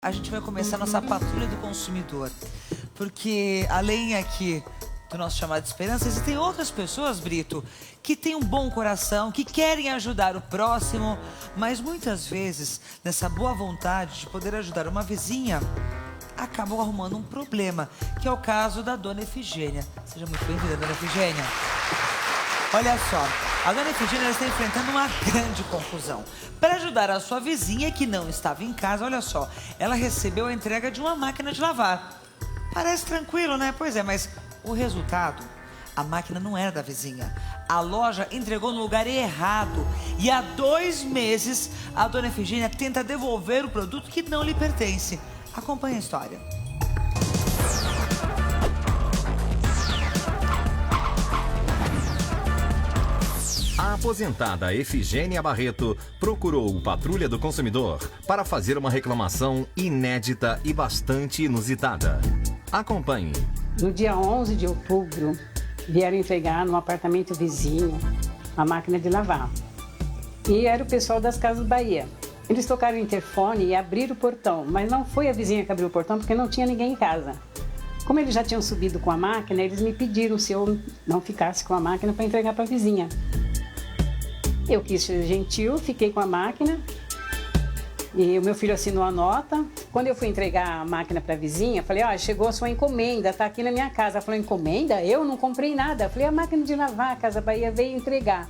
a gente vai começar a nossa patrulha do consumidor. Porque além aqui do nosso chamado de esperança, existem outras pessoas, Brito, que têm um bom coração, que querem ajudar o próximo, mas muitas vezes, nessa boa vontade de poder ajudar uma vizinha, acabam arrumando um problema, que é o caso da dona Efigênia. Seja muito bem-vinda, dona Efigênia. Olha só, a dona Efigênia está enfrentando uma grande confusão. Para ajudar a sua vizinha que não estava em casa, olha só, ela recebeu a entrega de uma máquina de lavar. Parece tranquilo, né? Pois é, mas o resultado, a máquina não era da vizinha. A loja entregou no lugar errado. E há 2 meses, a dona Efigênia tenta devolver o produto que não lhe pertence. Acompanhe a história. A aposentada Efigênia Barreto procurou o Patrulha do Consumidor para fazer uma reclamação inédita e bastante inusitada. Acompanhe. No dia 11 de outubro, vieram entregar no apartamento vizinho a máquina de lavar. E era o pessoal das Casas Bahia. Eles tocaram o interfone e abriram o portão, mas não foi a vizinha que abriu o portão porque não tinha ninguém em casa. Como eles já tinham subido com a máquina, eles me pediram se eu não ficasse com a máquina para entregar para a vizinha. Eu quis ser gentil, fiquei com a máquina e o meu filho assinou a nota. Quando eu fui entregar a máquina para a vizinha, falei, chegou a sua encomenda, está aqui na minha casa. Ela falou, encomenda? Eu não comprei nada. Eu falei, a máquina de lavar, a Casa Bahia veio entregar.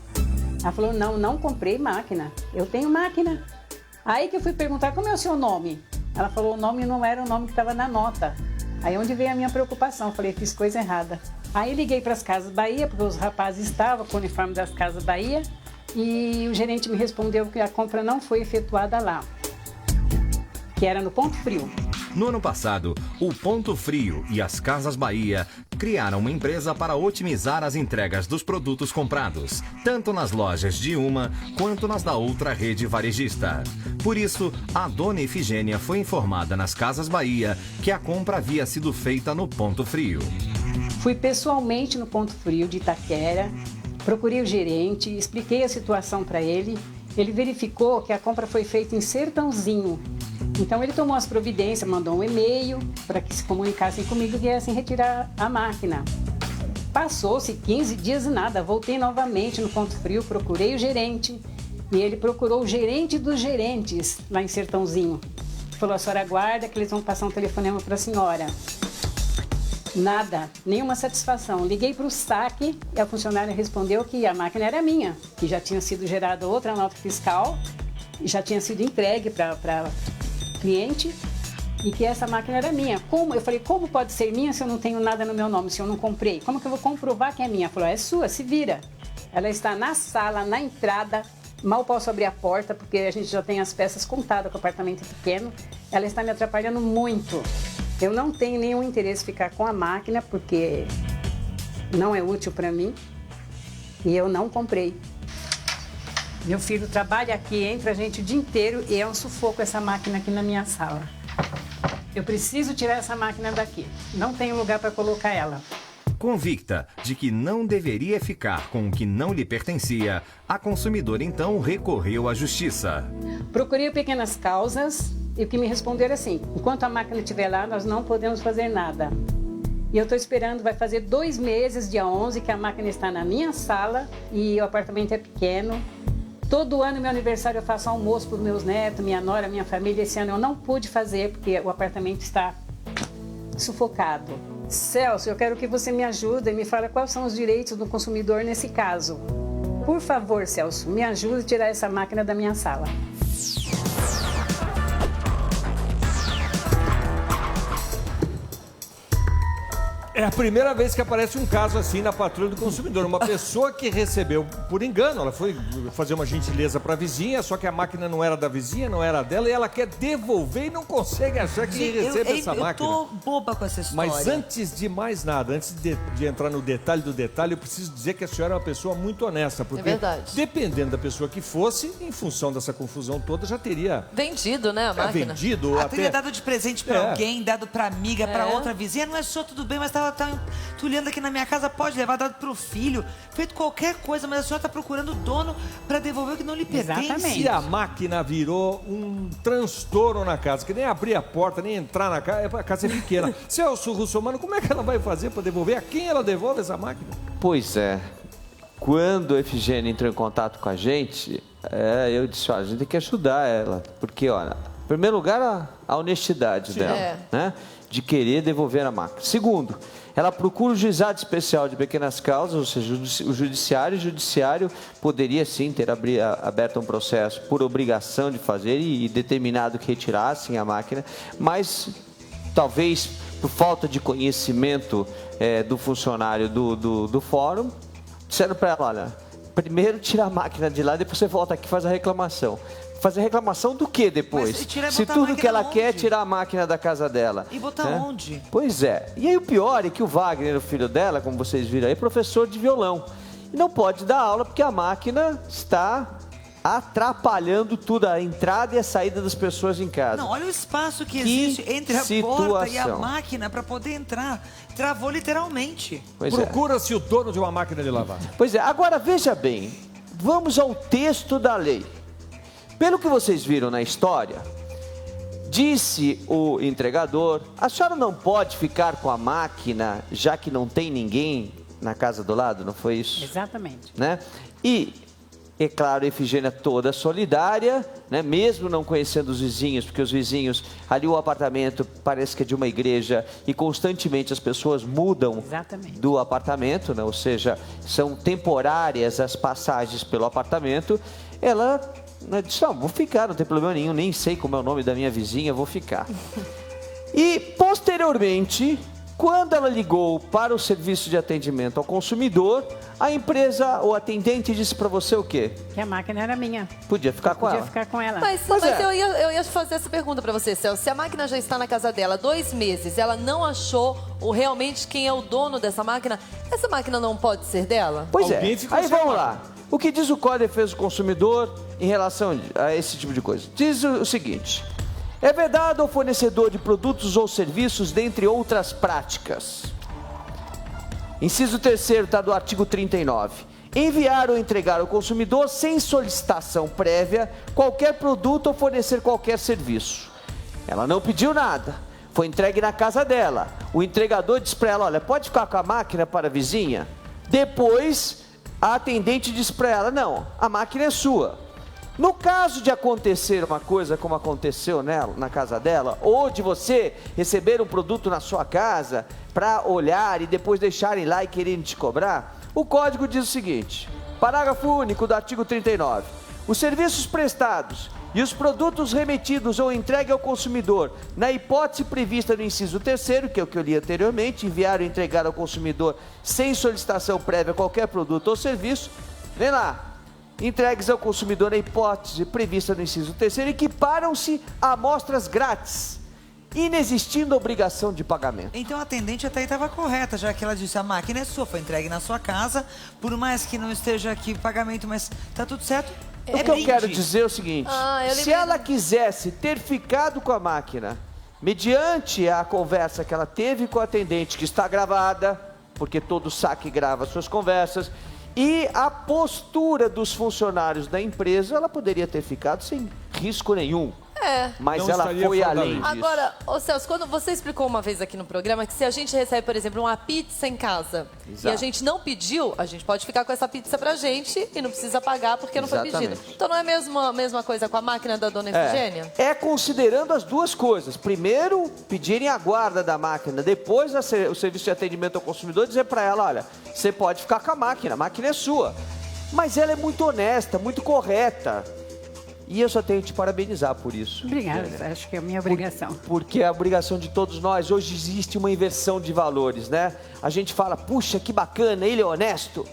Ela falou, não comprei máquina, eu tenho máquina. Aí que eu fui perguntar, como é o seu nome? Ela falou, o nome não era o nome que estava na nota. Aí onde veio a minha preocupação, falei, fiz coisa errada. Aí liguei para as Casas Bahia, porque os rapazes estavam com o uniforme das Casas Bahia, e o gerente me respondeu que a compra não foi efetuada lá, que era no Ponto Frio. No ano passado, o Ponto Frio e as Casas Bahia criaram uma empresa para otimizar as entregas dos produtos comprados, tanto nas lojas de uma quanto nas da outra rede varejista. Por isso, a dona Efigênia foi informada nas Casas Bahia que a compra havia sido feita no Ponto Frio. Fui pessoalmente no Ponto Frio de Itaquera, procurei o gerente, expliquei a situação para ele. Ele verificou que a compra foi feita em Sertãozinho. Então ele tomou as providências, mandou um e-mail para que se comunicassem comigo e viessem retirar a máquina. Passou-se 15 dias e nada, voltei novamente no Ponto Frio, procurei o gerente e ele procurou o gerente dos gerentes lá em Sertãozinho. Falou, a senhora aguarda que eles vão passar um telefonema para a senhora. Nada, nenhuma satisfação. Liguei para o saque e a funcionária respondeu que a máquina era minha, que já tinha sido gerada outra nota fiscal, já tinha sido entregue para cliente e que essa máquina era minha. Como? Eu falei, como pode ser minha se eu não tenho nada no meu nome, se eu não comprei? Como que eu vou comprovar que é minha? Ela falou, é sua, se vira. Ela está na sala, na entrada, mal posso abrir a porta porque a gente já tem as peças contadas, que o apartamento é pequeno. Ela está me atrapalhando muito. Eu não tenho nenhum interesse em ficar com a máquina porque não é útil para mim e eu não comprei. Meu filho trabalha aqui, entra a gente o dia inteiro e é um sufoco essa máquina aqui na minha sala. Eu preciso tirar essa máquina daqui, não tenho lugar para colocar ela. Convicta de que não deveria ficar com o que não lhe pertencia, a consumidora então recorreu à justiça. Procurei pequenas causas e o que me responderam assim, enquanto a máquina estiver lá, nós não podemos fazer nada. E eu estou esperando, vai fazer 2 meses, dia 11, que a máquina está na minha sala e o apartamento é pequeno. Todo ano, meu aniversário, eu faço almoço para os meus netos, minha nora, minha família. Esse ano eu não pude fazer porque o apartamento está sufocado. Celso, eu quero que você me ajude e me fale quais são os direitos do consumidor nesse caso. Por favor, Celso, me ajude a tirar essa máquina da minha sala. É a primeira vez que aparece um caso assim na Patrulha do Consumidor. Uma pessoa que recebeu por engano, ela foi fazer uma gentileza para a vizinha, só que a máquina não era da vizinha, não era dela, e ela quer devolver e não consegue achar que recebe essa máquina. Eu tô boba com essa história. Mas antes de mais nada, antes de entrar no detalhe do detalhe, eu preciso dizer que a senhora é uma pessoa muito honesta. Porque, dependendo da pessoa que fosse, em função dessa confusão toda, já teria... vendido, né, a máquina? Vendido. Teria dado de presente para alguém, dado para amiga, para outra vizinha. Não é só tudo bem, mas estava ela tá entulhando aqui na minha casa, pode levar dado pro filho, feito qualquer coisa, mas a senhora tá procurando o dono para devolver o que não lhe pertence. Exatamente. E a máquina virou um transtorno na casa, que nem abrir a porta, nem entrar na casa, a casa é pequena. Celso Russomano, como é que ela vai fazer para devolver? A quem ela devolve essa máquina? Pois é. Quando a Efigênia entrou em contato com a gente, eu disse, olha, a gente tem que ajudar ela. Porque, olha, em primeiro lugar, a honestidade dela, né? De querer devolver a máquina. Segundo, ela procura o juizado especial de pequenas causas, ou seja, o judiciário poderia sim ter aberto um processo por obrigação de fazer e determinado que retirassem a máquina, mas talvez por falta de conhecimento do funcionário do fórum, disseram para ela, olha, primeiro tira a máquina de lá, depois você volta aqui e faz a reclamação. Fazer reclamação do que depois? Se tudo que ela quer é tirar a máquina da casa dela. E botar onde? Pois é. E aí o pior é que o Wagner, o filho dela, como vocês viram aí, é professor de violão. E não pode dar aula porque a máquina está atrapalhando tudo, a entrada e a saída das pessoas em casa. Não, olha o espaço que existe entre a porta e a máquina para poder entrar. Travou literalmente. Procura-se o dono de uma máquina de lavar. Pois é. Agora, veja bem. Vamos ao texto da lei. Pelo que vocês viram na história, disse o entregador, a senhora não pode ficar com a máquina, já que não tem ninguém na casa do lado, não foi isso? Exatamente. Né? E, é claro, a Efigênia toda solidária, né? Mesmo não conhecendo os vizinhos, porque os vizinhos, ali o apartamento parece que é de uma igreja e constantemente as pessoas mudam do apartamento, né? Ou seja, são temporárias as passagens pelo apartamento, ela disse, não, vou ficar, não tem problema nenhum, nem sei como é o nome da minha vizinha, vou ficar. E, posteriormente, quando ela ligou para o serviço de atendimento ao consumidor, a empresa, o atendente disse para você o quê? Que a máquina era minha. Podia ficar com ela. Podia ficar com ela. Mas eu ia fazer essa pergunta para você, Celso. Se a máquina já está na casa dela 2 meses, ela não achou realmente quem é o dono dessa máquina, essa máquina não pode ser dela? Pois é. Aí vamos lá. O que diz o Código de Defesa do Consumidor em relação a esse tipo de coisa? Diz o seguinte: é vedado ao fornecedor de produtos ou serviços, dentre outras práticas. Inciso 3º está do artigo 39. Enviar ou entregar ao consumidor, sem solicitação prévia, qualquer produto ou fornecer qualquer serviço. Ela não pediu nada, foi entregue na casa dela. O entregador disse para ela, olha, pode ficar com a máquina para a vizinha? Depois, a atendente disse para ela, não, a máquina é sua. No caso de acontecer uma coisa como aconteceu na casa dela, ou de você receber um produto na sua casa para olhar e depois deixarem lá e quererem te cobrar, o código diz o seguinte, parágrafo único do artigo 39, os serviços prestados e os produtos remetidos ou entregue ao consumidor, na hipótese prevista no inciso 3º, que é o que eu li anteriormente, enviar ou entregar ao consumidor sem solicitação prévia qualquer produto ou serviço, vem lá, entregues ao consumidor na hipótese prevista no inciso 3º, equiparam-se a amostras grátis, inexistindo obrigação de pagamento. Então a atendente até aí estava correta, já que ela disse, a máquina é sua, foi entregue na sua casa, por mais que não esteja aqui o pagamento, mas tá tudo certo. O que eu quero dizer é o seguinte, se ela quisesse ter ficado com a máquina, mediante a conversa que ela teve com o atendente, que está gravada, porque todo saque grava suas conversas, e a postura dos funcionários da empresa, ela poderia ter ficado sem risco nenhum. Mas não ela foi além disso. Agora, Celso, quando você explicou uma vez aqui no programa que se a gente recebe, por exemplo, uma pizza em casa e a gente não pediu, a gente pode ficar com essa pizza pra gente e não precisa pagar porque não foi pedido. Então não é a mesma coisa com a máquina da dona Efigênia? É considerando as duas coisas. Primeiro, pedirem a guarda da máquina. Depois, o serviço de atendimento ao consumidor dizer pra ela, olha, você pode ficar com a máquina é sua. Mas ela é muito honesta, muito correta. E eu só tenho que te parabenizar por isso. Obrigada, acho que é a minha obrigação. Porque é a obrigação de todos nós. Hoje existe uma inversão de valores, né? A gente fala, puxa, que bacana, ele é honesto.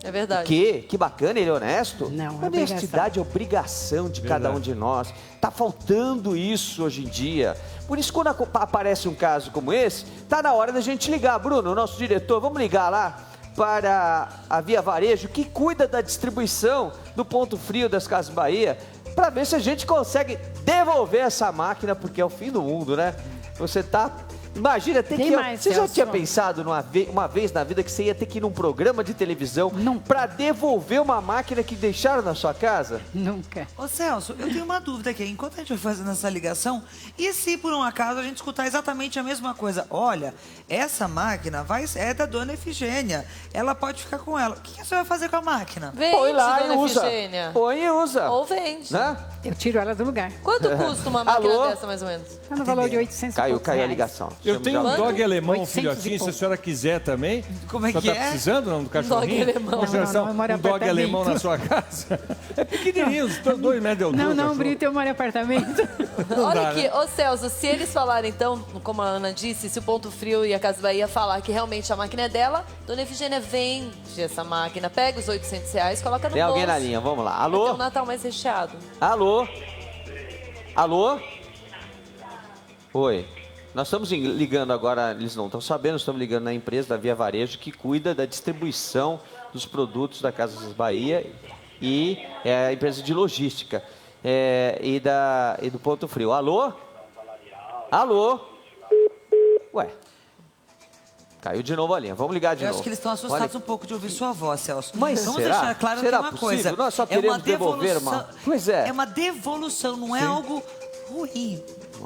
É verdade. O quê? Que bacana, ele é honesto? Não, é honestidade é obrigação de cada um de nós. Tá faltando isso hoje em dia. Por isso, quando aparece um caso como esse, tá na hora da gente ligar. Bruno, o nosso diretor, vamos ligar lá para a Via Varejo, que cuida da distribuição do Ponto Frio das Casas Bahia, para ver se a gente consegue devolver essa máquina, porque é o fim do mundo, né? Você tá Imagina ter Tem que... mais, Você já Celso. tinha pensado uma vez na vida que você ia ter que ir num programa de televisão para devolver uma máquina que deixaram na sua casa? Nunca. Ô Celso, eu tenho uma dúvida aqui. Enquanto a gente vai fazendo essa ligação, e se por um acaso a gente escutar exatamente a mesma coisa? Olha, essa máquina é da dona Efigênia. Ela pode ficar com ela. O que você vai fazer com a máquina? Vende, Põe lá dona e usa. Efigênia. Põe e usa. Ou vende. Né? Eu tiro ela do lugar. Quanto custa uma máquina Alô? dessa, mais ou menos? Tá no valor de 800 Caiu reais. a ligação. Eu tenho um dog alemão, um 800 e filhotinho, se a pouco. senhora quiser também. Como é Você que tá é? precisando, não, do cachorrinho? Dog alemão. A senhora Não, sabe, eu moro em um dog apartamento. alemão na sua casa? É pequenininho, 2 metros de altura. Não, cachorro. Brito, eu moro em apartamento. Olha dá, aqui, né? ô Celso, se eles falarem então, como a Ana disse, se o Ponto Frio e a Casa Bahia falar que realmente a máquina é dela, dona Efigênia vende essa máquina, pega os 800 reais, coloca no Tem alguém bolso. na linha, vamos lá. Vai ter Alô? um Natal mais recheado. Alô? Alô? Oi. Nós estamos ligando agora, eles não estão sabendo, estamos ligando na empresa da Via Varejo que cuida da distribuição dos produtos da Casas Bahia e é a empresa de logística e do Ponto Frio. Alô? Alô? Ué. Caiu de novo a linha. Vamos ligar de Eu novo. acho que eles estão assustados um pouco de ouvir sua voz, Celso. Mas Vamos será? deixar claro Será que é uma possível? coisa. Nós só queremos devolver uma... Pois é. É uma devolução, não é algo ruim.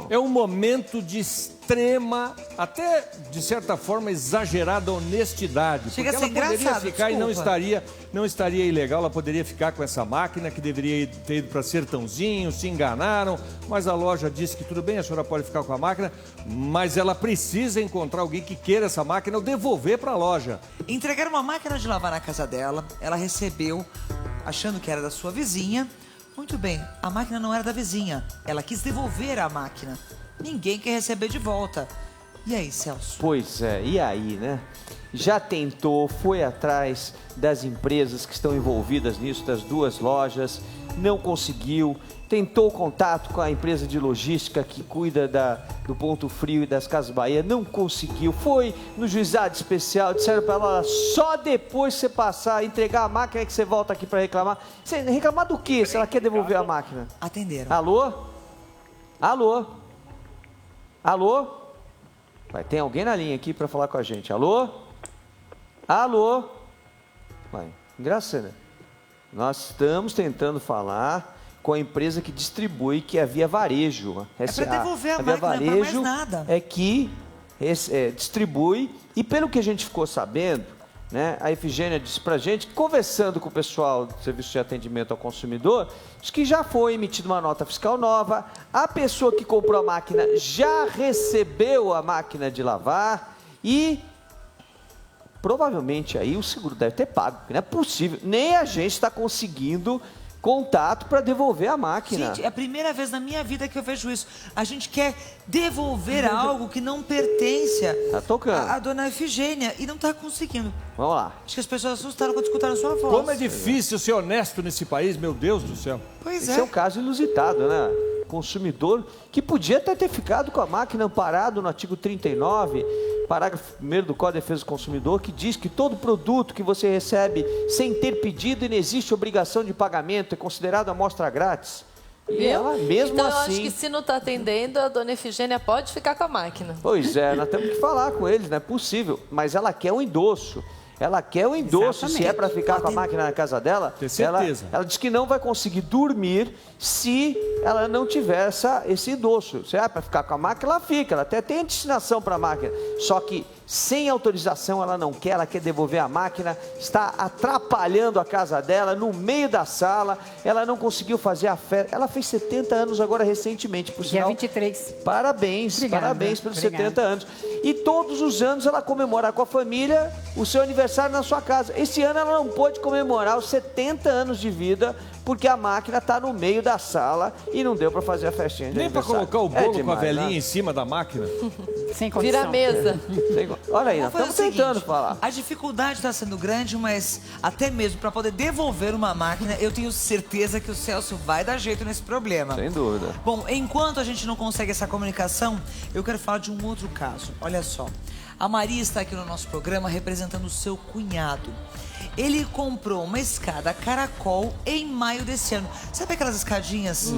É um momento de extrema, até de certa forma exagerada honestidade. Chega porque a ser ela poderia engraçado, ficar desculpa. e não estaria ilegal, ela poderia ficar com essa máquina que deveria ter ido para Sertãozinho, se enganaram, mas a loja disse que tudo bem, a senhora pode ficar com a máquina, mas ela precisa encontrar alguém que queira essa máquina ou devolver para a loja. Entregaram uma máquina de lavar na casa dela, ela recebeu, achando que era da sua vizinha. Muito bem, a máquina não era da vizinha, ela quis devolver a máquina. Ninguém quer receber de volta. E aí, Celso? Pois é, e aí, né? Já tentou, foi atrás das empresas que estão envolvidas nisso, das duas lojas, não conseguiu. Tentou contato com a empresa de logística que cuida do Ponto Frio e das Casas Bahia, não conseguiu. Foi no juizado especial, disseram para ela, olha, só depois você passar, entregar a máquina é que você volta aqui para reclamar. Você reclamar do quê, se ela quer devolver a máquina? Atenderam. Alô? Alô? Alô? Vai, tem alguém na linha aqui para falar com a gente. Alô? Alô? Vai, engraçado, né? Nós estamos tentando falar com a empresa que distribui, que é a Via Varejo. É para devolver a Via máquina, não é pra mais nada. é que distribui, e pelo que a gente ficou sabendo, né, a Efigênia disse pra gente, conversando com o pessoal do Serviço de Atendimento ao Consumidor, diz que já foi emitida uma nota fiscal nova, a pessoa que comprou a máquina já recebeu a máquina de lavar e provavelmente aí o seguro deve ter pago, porque não é possível, nem a gente está conseguindo contato para devolver a máquina. Gente, é a primeira vez na minha vida que eu vejo isso. A gente quer devolver algo que não pertence Tá tocando. à dona Efigênia e não está conseguindo. Vamos lá. Acho que as pessoas assustaram quando escutaram sua voz. Como é difícil ser honesto nesse país, meu Deus do céu. Pois Esse é um caso inusitado, né? Consumidor que podia até ter ficado com a máquina amparado no artigo 39, parágrafo 1º do Código de Defesa do Consumidor, que diz que todo produto que você recebe sem ter pedido e não existe obrigação de pagamento é considerado amostra grátis. E ela, mesmo então, eu assim... acho que se não está atendendo, a dona Efigênia pode ficar com a máquina. Pois é, nós temos que falar com eles, não é possível. Mas ela quer um endosso. Ela quer o endosso, Exatamente. se é para ficar com a máquina na casa dela. Tem certeza. Ela diz que não vai conseguir dormir se ela não tiver esse endosso. Se é para ficar com a máquina, ela fica. Ela até tem destinação para a máquina. Só que sem autorização ela não quer, ela quer devolver a máquina, está atrapalhando a casa dela, no meio da sala, ela não conseguiu fazer a festa. Ela fez 70 anos agora recentemente, por Dia sinal. 23. Parabéns, Obrigada, parabéns pelos obrigada. 70 anos. E todos os anos ela comemora com a família o seu aniversário na sua casa. Esse ano ela não pôde comemorar os 70 anos de vida, porque a máquina está no meio da sala e não deu para fazer a festinha de Nem para aniversário. colocar o bolo com a demais, velhinha né? em cima da máquina. Sem condição. Vira a mesa. Olha aí, nós Vamos fazer estamos o seguinte, tentando falar. A dificuldade está sendo grande, mas até mesmo para poder devolver uma máquina, eu tenho certeza que o Celso vai dar jeito nesse problema. Sem dúvida. Bom, enquanto a gente não consegue essa comunicação, eu quero falar de um outro caso. Olha só, a Maria está aqui no nosso programa representando o seu cunhado. Ele comprou uma escada caracol em maio maio desse ano. Sabe aquelas escadinhas?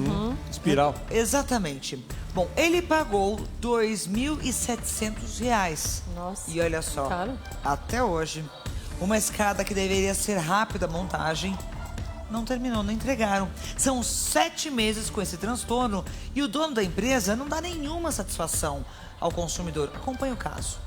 Espiral. Exatamente. Bom, ele pagou R$ 2.700. Nossa. E olha só, Caro. até hoje, uma escada que deveria ser rápida a montagem não terminou, não entregaram. São 7 meses com esse transtorno e o dono da empresa não dá nenhuma satisfação ao consumidor. Acompanhe o caso.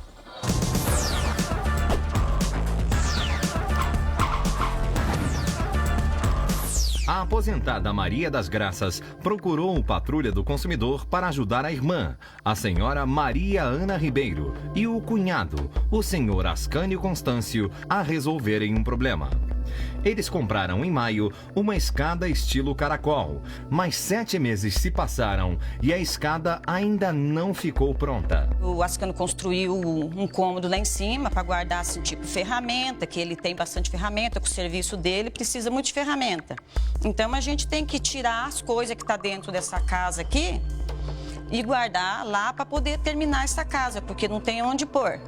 A aposentada Maria das Graças procurou o Patrulha do Consumidor para ajudar a irmã, a senhora Maria Ana Ribeiro, e o cunhado, o senhor Ascânio Constâncio, a resolverem um problema. Eles compraram em maio uma escada estilo caracol, mas 7 meses se passaram e a escada ainda não ficou pronta. O Ascânio construiu um cômodo lá em cima para guardar, assim, tipo ferramenta, que ele tem bastante ferramenta, com o serviço dele precisa muito de ferramenta. Então a gente tem que tirar as coisas que estão dentro dessa casa aqui e guardar lá para poder terminar essa casa, porque não tem onde pôr.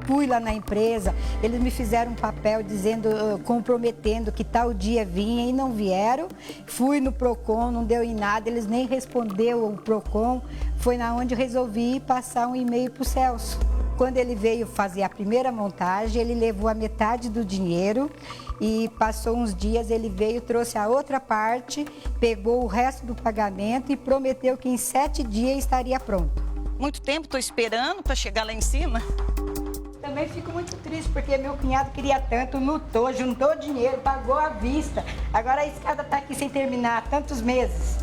Fui lá na empresa, eles me fizeram um papel dizendo, comprometendo que tal dia vinha e não vieram. Fui no Procon, não deu em nada, eles nem responderam o Procon. Foi na onde resolvi passar um e-mail para o Celso. Quando ele veio fazer a primeira montagem, ele levou a metade do dinheiro e passou uns dias, ele veio, trouxe a outra parte, pegou o resto do pagamento e prometeu que em 7 dias estaria pronto. Muito tempo estou esperando para chegar lá em cima. Também fico muito triste, porque meu cunhado queria tanto, lutou, juntou dinheiro, pagou à vista. Agora a escada está aqui sem terminar há tantos meses.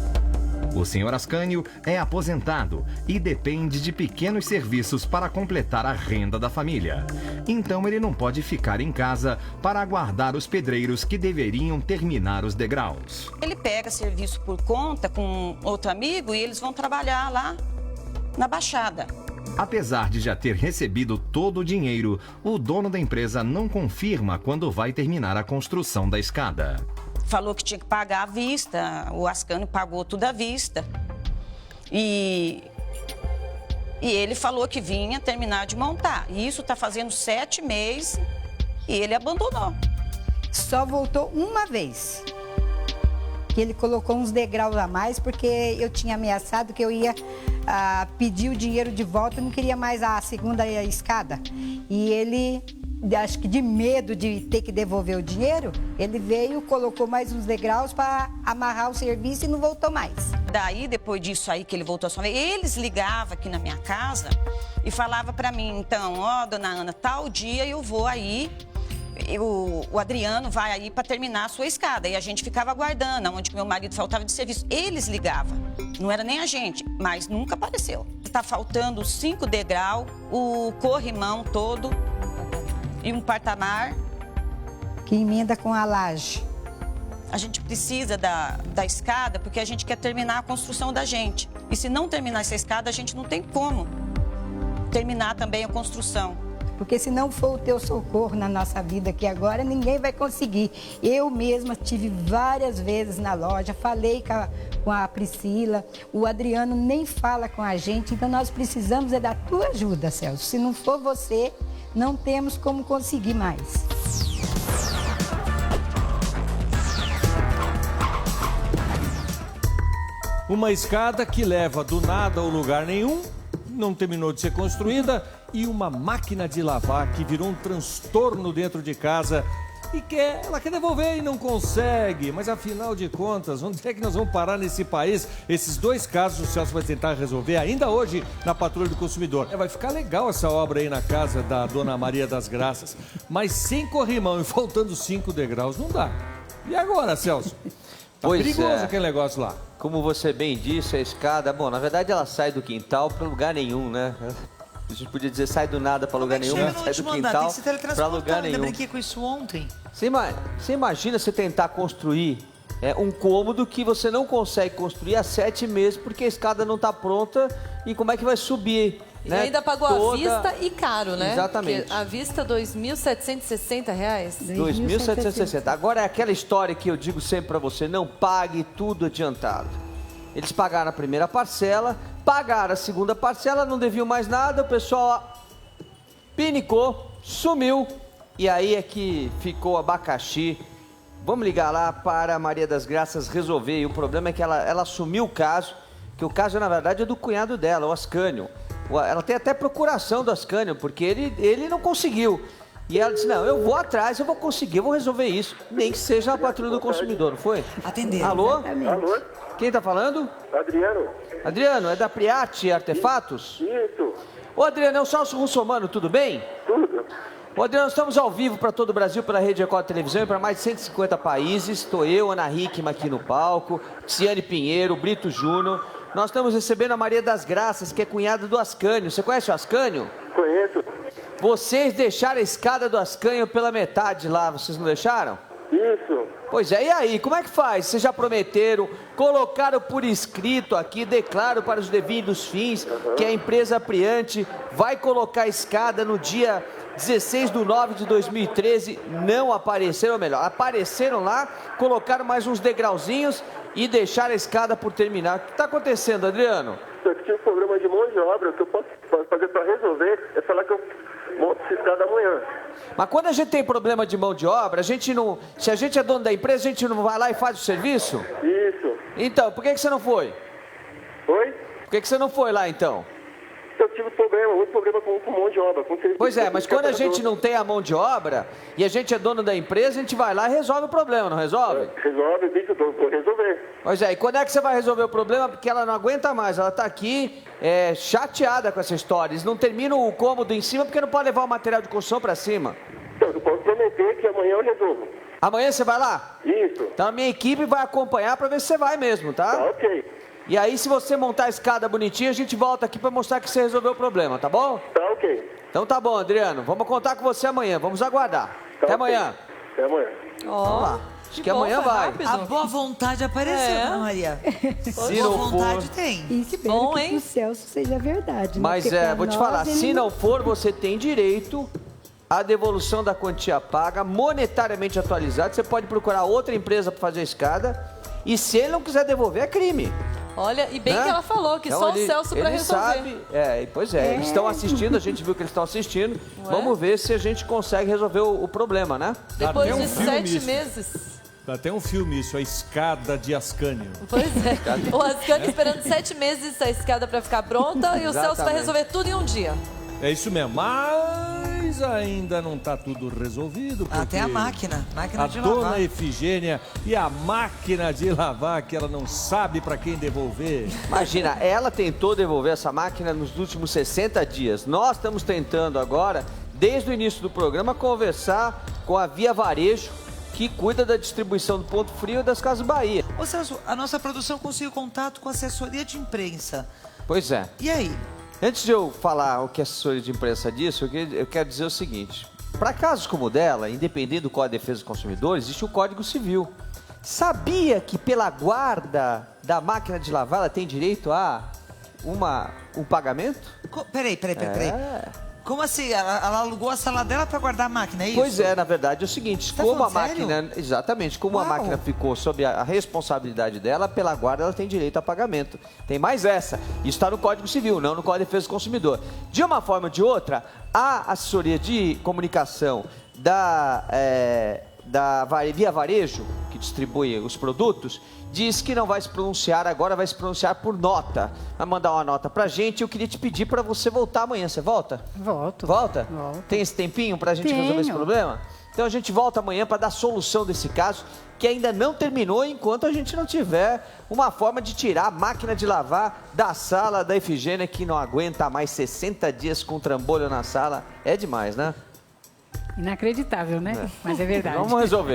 O senhor Ascânio é aposentado e depende de pequenos serviços para completar a renda da família. Então ele não pode ficar em casa para aguardar os pedreiros que deveriam terminar os degraus. Ele pega serviço por conta com outro amigo e eles vão trabalhar lá na Baixada. Apesar de já ter recebido todo o dinheiro, o dono da empresa não confirma quando vai terminar a construção da escada. Falou que tinha que pagar à vista, o Ascânio pagou tudo à vista. E ele falou que vinha terminar de montar. E isso está fazendo 7 meses e ele abandonou. Só voltou uma vez. Que ele colocou uns degraus a mais, porque eu tinha ameaçado que eu ia pedir o dinheiro de volta, eu não queria mais a segunda escada. E ele, acho que de medo de ter que devolver o dinheiro, ele veio, colocou mais uns degraus para amarrar o serviço e não voltou mais. Daí, depois disso aí que ele voltou a sua vez, eles ligavam aqui na minha casa e falavam para mim, então, ó, dona Ana, tal dia eu vou aí, o Adriano vai aí para terminar a sua escada. E a gente ficava aguardando, onde meu marido faltava de serviço. Eles ligavam, não era nem a gente, mas nunca apareceu. Está faltando 5 degraus, o corrimão todo e um patamar. Que emenda com a laje. A gente precisa da escada porque a gente quer terminar a construção da gente. E se não terminar essa escada, a gente não tem como terminar também a construção. Porque se não for o teu socorro na nossa vida aqui agora, ninguém vai conseguir. Eu mesma tive várias vezes na loja, falei com a Priscila, o Adriano nem fala com a gente, então nós precisamos da tua ajuda, Celso. Se não for você, não temos como conseguir mais. Uma escada que leva do nada ao lugar nenhum, não terminou de ser construída, e uma máquina de lavar que virou um transtorno dentro de casa e ela quer devolver e não consegue. Mas afinal de contas, onde é que nós vamos parar nesse país? Esses 2 casos o Celso vai tentar resolver ainda hoje na Patrulha do Consumidor. Vai ficar legal essa obra aí na casa da dona Maria das Graças, mas sem corrimão e faltando 5 degraus não dá. E agora, Celso? Tá perigoso aquele negócio lá. Como você bem disse, a escada, bom, na verdade ela sai do quintal para lugar nenhum, né? A gente podia dizer sai do nada para lugar nenhum, sai do quintal para lugar nenhum. Eu brinquei com isso ontem. Você imagina você tentar construir um cômodo que você não consegue construir há 7 meses porque a escada não está pronta e como é que vai subir? E ainda pagou à vista e caro, né? Exatamente. Porque à vista, R$ 2.760. R$ 2.760. Agora é aquela história que eu digo sempre para você, não pague tudo adiantado. Eles pagaram a primeira parcela, pagaram a segunda parcela, não deviam mais nada, o pessoal pinicou, sumiu, e aí é que ficou abacaxi Vamos ligar lá para a Maria das Graças resolver. E o problema é que ela assumiu o caso, que o caso, na verdade, é do cunhado dela, o Ascânio. Ela tem até procuração do Ascânio, porque ele não conseguiu. E ela disse, não, eu vou atrás, eu vou conseguir, eu vou resolver isso. Nem que seja a patrulha do consumidor, não foi? Atender. Alô? Alô? Quem tá falando? Adriano? Adriano, é da Priati Artefatos? Isso. Ô, Adriano, é o Celso Russomano, tudo bem? Tudo. Ô, Adriano, estamos ao vivo para todo o Brasil, pela Rede Record Televisão e para mais de 150 países. Estou eu, Ana Hickman aqui no palco, Ciane Pinheiro, Brito Júnior. Nós estamos recebendo a Maria das Graças, que é cunhada do Ascânio. Você conhece o Ascânio? Conheço. Vocês deixaram a escada do Ascânio pela metade lá, vocês não deixaram? Isso. Pois é, e aí, como é que faz? Vocês já prometeram, colocaram por escrito aqui, declaro para os devidos fins, que a empresa Priante vai colocar a escada no dia 16/9/2013, não apareceram, ou melhor, apareceram lá, colocaram mais uns degrauzinhos e deixaram a escada por terminar. O que está acontecendo, Adriano? Eu tinha um programa de mão de obra, o que eu posso fazer para resolver é falar que eu monto essa escada amanhã. Mas quando a gente tem problema de mão de obra, a gente não, se a gente é dono da empresa, a gente não vai lá e faz o serviço? Isso. Então, por que você não foi? Oi? Por que você não foi lá, então? Eu tive problema, muito problema com mão de obra. Pois é, mas quando a gente não tem a mão de obra e a gente é dono da empresa, a gente vai lá e resolve o problema, não resolve? Resolve, bicho, eu vou resolver. Pois é, e quando é que você vai resolver o problema? Porque ela não aguenta mais, ela tá aqui chateada com essa história. Eles não terminam o cômodo em cima porque não pode levar o material de construção pra cima. Então, eu posso prometer que amanhã eu resolvo. Amanhã você vai lá? Isso. Então a minha equipe vai acompanhar pra ver se você vai mesmo, tá? Tá, ok. E aí, se você montar a escada bonitinha, a gente volta aqui pra mostrar que você resolveu o problema, tá bom? Tá, ok. Então tá bom, Adriano. Vamos contar com você amanhã. Vamos aguardar. Tá, Até ok. amanhã. Até amanhã. Vamos lá. Acho que amanhã foi vai. rápido. A boa vontade apareceu, É. Ana Maria. Se Boa não vontade for... tem. E espero Bom, que hein? pro Celso seja verdade. né? Mas Porque pra vou te nós, falar, ele se não for, você tem direito à devolução da quantia paga, monetariamente atualizada. Você pode procurar outra empresa para fazer a escada. E se ele não quiser devolver, é crime. Olha, e bem Né? que ela falou, que Então, só o Celso para ele resolver. sabe, pois é, eles estão assistindo, a gente viu que eles estão assistindo. Vamos ver se a gente consegue resolver o problema, né? Depois Dá até de um filme 7 isso. meses. Dá até um filme isso, A Escada de Ascânio. Pois é. O Ascânio esperando 7 meses a escada para ficar pronta e o Celso vai Exatamente. resolver tudo em um dia. É isso mesmo, mas ainda não está tudo resolvido. Até a porque máquina A de dona lavar. Efigênia e a máquina de lavar, que ela não sabe para quem devolver. Imagina, ela tentou devolver essa máquina nos últimos 60 dias. Nós estamos tentando agora, desde o início do programa, conversar com a Via Varejo, que cuida da distribuição do Ponto Frio e das Casas Bahia. Ô Celso, a nossa produção conseguiu contato com a assessoria de imprensa. Pois é. E aí? Antes de eu falar o que a assessoria de imprensa disse, eu quero dizer o seguinte. Para casos como o dela, independente do Código de Defesa do Consumidor, existe o Código Civil. Sabia que pela guarda da máquina de lavar ela tem direito a um pagamento? Peraí. Como assim? Ela alugou a sala dela para guardar a máquina, é isso? Pois é, na verdade é o seguinte, Tá como a falando sério? máquina, exatamente, como a Uau. máquina ficou sob a responsabilidade dela, pela guarda ela tem direito a pagamento. Tem mais essa, isso está no Código Civil, não no Código de Defesa do Consumidor. De uma forma ou de outra, a assessoria de comunicação da Via Varejo, que distribui os produtos, diz que não vai se pronunciar agora, vai se pronunciar por nota. Vai mandar uma nota pra gente. Eu queria te pedir para você voltar amanhã. Você volta? Volto. Volta? Volto. Tem esse tempinho pra gente Tenho. resolver esse problema? Então a gente volta amanhã para dar solução desse caso, que ainda não terminou enquanto a gente não tiver uma forma de tirar a máquina de lavar da sala da Efigênia, que não aguenta mais 60 dias com trambolho na sala. É demais, né? Inacreditável, né? Mas é verdade. Vamos resolver.